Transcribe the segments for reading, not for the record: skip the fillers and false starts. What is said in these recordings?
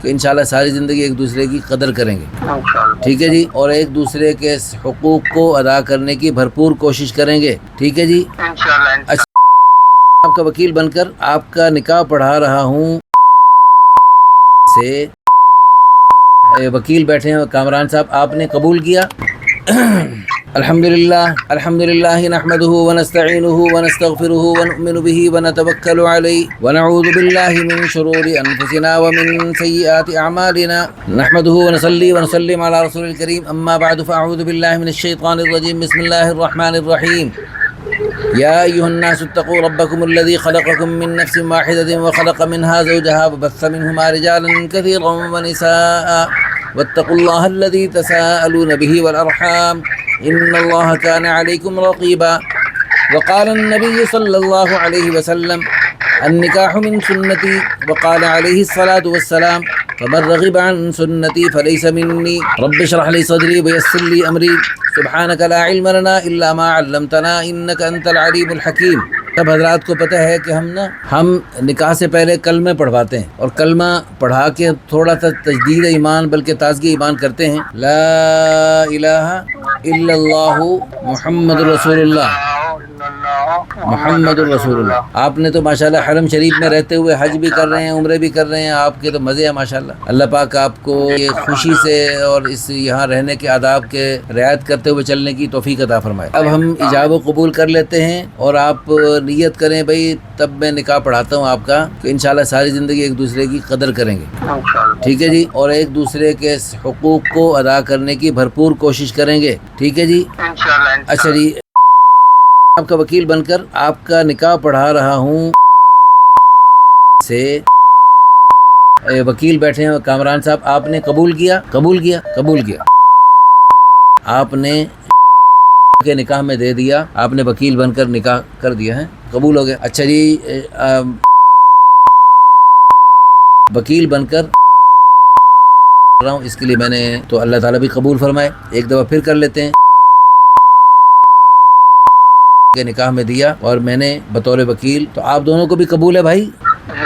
کہ انشاءاللہ ساری زندگی ایک دوسرے کی قدر کریں گے، ٹھیک ہے جی، اور ایک دوسرے کے حقوق کو ادا کرنے کی بھرپور کوشش کریں گے، ٹھیک ہے جی۔ اچھا، آپ کا وکیل بن کر آپ کا نکاح پڑھا رہا ہوں سے وکیل بیٹھے ہیں کامران صاحب، آپ نے قبول کیا؟ الحمدللہ نحمده ونستعینه ونستغفره ونؤمن به ونتوکل علیہ ونعوذ باللہ من شرور انفسنا ومن سیئات اعمالنا نحمده ونصلی ونسلم علی رسول الکریم، اما بعد فاعوذ باللہ من الشیطان الرجیم، بسم اللہ الرحمن الرحیم۔ یا ایھا الناس اتقوا ربکم الذی خلقکم من نفس واحدۃ وخلق منها زوجها وبث منهما رجالا کثیرا ونساء واتقوا اللہ الذی تساءلون به والارحام ان اللہ کان علیکم رقیبا، وقال النبی صلی اللہ علیہ وسلم النکاح من سنتی، وقال علیہ الصلاۃ والسلام فمن رغب عن سنتی فلیس منی، رب اشرح لی صدری ویسر لی امری، سبحانک لا علم لنا الا ما علمتنا انک انت العلیم الحکیم۔ سب حضرات کو پتہ ہے کہ ہم نکاح سے پہلے کلمے پڑھواتے ہیں، اور کلمہ پڑھا کے تھوڑا سا تجدید ایمان بلکہ تازگی ایمان کرتے ہیں، لا الہ الا اللہ محمد رسول اللہ، محمد الرسول اللہ۔ آپ نے تو ماشاءاللہ حرم شریف میں رہتے ہوئے حج بھی کر رہے ہیں، عمرے بھی کر رہے ہیں، آپ کے تو مزے ہیں ماشاءاللہ۔ اللہ پاک آپ کو یہ خوشی سے اور اس یہاں رہنے کے آداب کے رعایت کرتے ہوئے چلنے کی توفیق عطا فرمائے۔ اب ہم ایجاب و قبول کر لیتے ہیں، اور آپ نیت کریں بھائی تب میں نکاح پڑھاتا ہوں آپ کا، کہ انشاءاللہ ساری زندگی ایک دوسرے کی قدر کریں گے، ٹھیک ہے جی، اور ایک دوسرے کے حقوق کو ادا کرنے کی بھرپور کوشش کریں گے، ٹھیک ہے جی۔ اچھا جی، آپ کا وکیل بن کر آپ کا نکاح پڑھا رہا ہوں سے وکیل بیٹھے ہیں کامران صاحب، آپ نے قبول کیا؟ قبول کیا، آپ نے کے نکاح میں دے دیا، آپ نے وکیل بن کر نکاح کر دیا ہے، قبول ہو گیا۔ اچھا جی، وکیل بن کر رہا ہوں، اس کے لیے میں نے تو اللہ تعالیٰ بھی قبول فرمائے، ایک دفعہ پھر کر لیتے ہیں کے نکاح میں دیا اور میں نے بطور وکیل، تو آپ دونوں کو بھی قبول ہے بھائی؟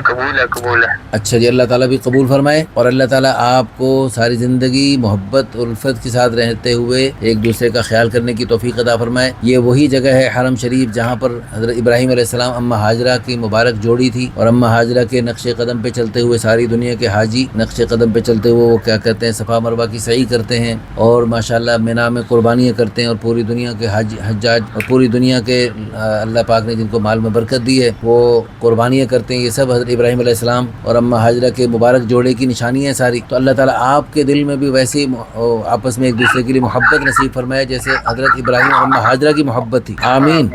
قبول ہے۔ اچھا جی، اللہ تعالیٰ بھی قبول فرمائے، اور اللہ تعالیٰ آپ کو ساری زندگی محبت اور الفت کے ساتھ رہتے ہوئے ایک دوسرے کا خیال کرنے کی توفیق عطا فرمائے۔ یہ وہی جگہ ہے حرم شریف جہاں پر حضرت ابراہیم علیہ السلام اماں ہاجرہ کی مبارک جوڑی تھی، اور اماں ہاجرہ کے نقش قدم پہ چلتے ہوئے ساری دنیا کے حاجی نقش قدم پہ چلتے ہوئے وہ کیا کرتے ہیں، صفا مروہ کی سعی کرتے ہیں، اور ماشاءاللہ مینا میں قربانیاں کرتے ہیں، اور پوری دنیا کے حجاج اور پوری دنیا کے اللہ پاک نے جن کو مال میں برکت دی ہے وہ قربانیاں کرتے ہیں۔ یہ سب حضرت ابراہیم علیہ السلام اور اماں ہاجرہ کے مبارک جوڑے کی نشانیاں ہیں ساری۔ تو اللہ تعالیٰ آپ کے دل میں بھی ویسے آپس میں ایک دوسرے کے لیے محبت نصیب فرمائے جیسے حضرت ابراہیم اور اماں ہاجرہ کی محبت تھی، آمین۔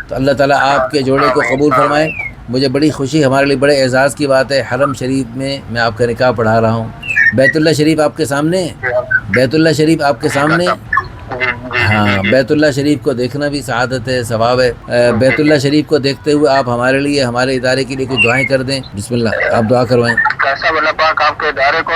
تو اللہ تعالیٰ آپ کے جوڑے کو قبول فرمائے۔ مجھے بڑی خوشی، ہمارے لیے بڑے اعزاز کی بات ہے، حرم شریف میں میں آپ کا نکاح پڑھا رہا ہوں۔ بیت اللہ شریف آپ کے سامنے، بیت اللہ شریف آپ کے سامنے، ہاں، بیت اللہ شریف کو دیکھنا بھی سعادت ہے، ثواب ہے۔ بیت اللہ شریف کو دیکھتے ہوئے آپ ہمارے لیے، ہمارے ادارے کے لیے کچھ دعائیں کر دیں، بسم اللہ، آپ دعا کروائیں۔ کیسا اللہ پاک آپ کے ادارے کو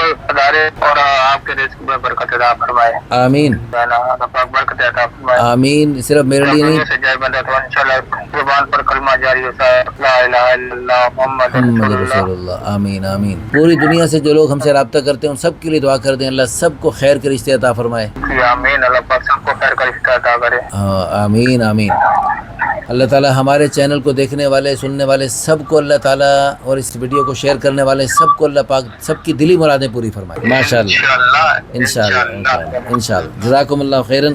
اور آپ کے رزق میں برکت عطا فرمائے، آمین اللہ پاک برکت عطا فرمائے، آمین۔ صرف میرے لیے نہیں، سے جائے بندہ تو انشاءاللہ زبان پر کلمہ جاری ہوتا ہے، لا الہ الا اللہ محمد رسول اللہ، آمین آمین۔ پوری دنیا سے جو لوگ ہم سے رابطہ کرتے ہیں ان سب کے لیے دعا کر دیں، اللہ سب کو خیر کے رشتے عطا فرمائے، آمین۔ اللہ پاک سب کو خیر کا رشتہ عطا کرے، آمین آمین۔ اللہ تعالیٰ ہمارے چینل کو دیکھنے والے سننے والے سب کو اللہ تعالیٰ، اور اس ویڈیو کو شیئر کرنے والے سب کو اللہ پاک سب کی دلی مرادیں پوری فرمائے، ماشاءاللہ، انشاءاللہ انشاءاللہ۔ جزاکم اللہ خیرن۔